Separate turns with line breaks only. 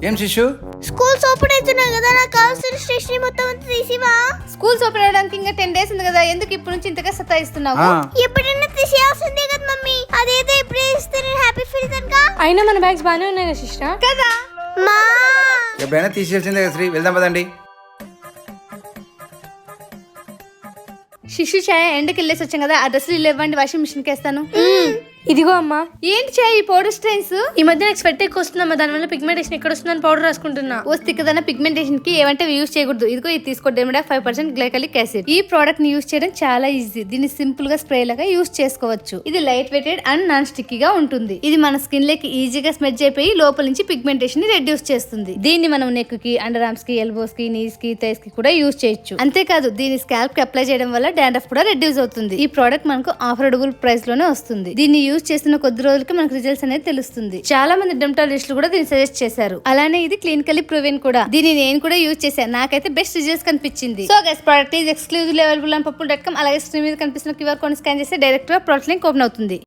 ఏం శిష్యు?
Schools open అవుతున్నాయి కదా, నాకు కావాల్సిన స్టేషనరీ మొత్తం అంతా తీసివా?
స్కూల్స్ ఓపెన్ అవడానికి ఇంకా 10 days ఉంది కదా, ఎందుకు ఇప్పుడు నుంచి ఇంతగా సతాయిస్తున్నావు?
ఎప్పుడైనా తీసేయాల్సిందే కదా మమ్మీ. అదేదో ఇప్పుడే ఇస్తే నేను హ్యాపీ ఫీల్ అవుతానుగా.
అయినా మన బ్యాగ్స్ బాగానే ఉన్నాయి కదా సిస్టర్.
కదా
మా
ఎప్పుడైనా తీసేయాల్సిందే కదా శ్రీ, వెళ్దాం పదండి.
శిశు ఛాయ ఎండకి వెళ్ళేసి వచ్చాం కదా, ఆ డ్రెస్సులు ఇవ్వండి, వాషింగ్ మిషన్ కి వేస్తాను.
ఇదిగో అమ్మా.
ఏంటి ఛాయ ఈ పౌడర్ స్ట్రెయిన్స్?
ఈ మధ్య నాకు స్వెట్ ఎక్కువ వస్తుందమ్మా, దానివల్ల పిగ్మెంటేషన్ ఎక్కడ వస్తుందని పౌడర్ రాసుకుంటున్నా.
వస్తే కదా పిగ్మెంటేషన్ కి ఏమంటే యూజ్ చేయకూడదు. ఇదిగో ఇది తీసుకోవడం 5% గ్లైకాలిక్ యాసిడ్. ఈ ప్రోడక్ట్ ని యూజ్ చేయడం చాలా ఈజీ. దీన్ని సింపుల్ గా స్ప్రే లాగా యూజ్ చేసుకోవచ్చు. ఇది లైట్ వెయిటెడ్ అండ్ నాన్ స్టిక్కీగా ఉంటుంది. ఇది మన స్కిన్ లకి ఈజీగా స్మెడ్జ్ అయిపోయి లోపల నుంచి పిగ్మెంటేషన్ ని రెడ్యూస్ చేస్తుంది. దీన్ని మనం నెక్ కి, అండర్ ఆర్మ్స్ కి, ఎల్బోస్ కి, నీస్ కి, థైస్ కి కూడా యూజ్ చేయొచ్చు. అంతేకాదు దీన్ని స్కాల్ప్ కి అప్లై చేయడం వల్ల డాండ్రఫ్ కూడా రెడ్యూస్ అవుతుంది. ఈ ప్రోడక్ట్ మనకు అఫోర్డబుల్ ప్రైస్ లోనే వస్తుంది. దీన్ని యూజ్ చేస్తున్న కొద్ది రోజులకి మనకు రిజల్ట్స్ అనేది తెలుస్తుంది. చాలా మంది డెర్మటాలజిస్టులు కూడా దీన్ని సజెస్ట్ చేశారు. అలానే ఇది క్లినికల్లీ ప్రూవెన్ కూడా. దీన్ని నేను కూడా యూజ్ చేశాను, నాకైతే బెస్ట్ రిజల్ట్స్ కనిపించింది. So guys, product is exclusively available on పప్పుల్.com. అలాగే స్క్రీన్ మీద కనిపిస్తున్న QR కోడ్ స్కాన్ చేస్తే డైరెక్ట్ గా ప్రోడక్ట్ లింక్ ఓపెన్ అవుతుంది.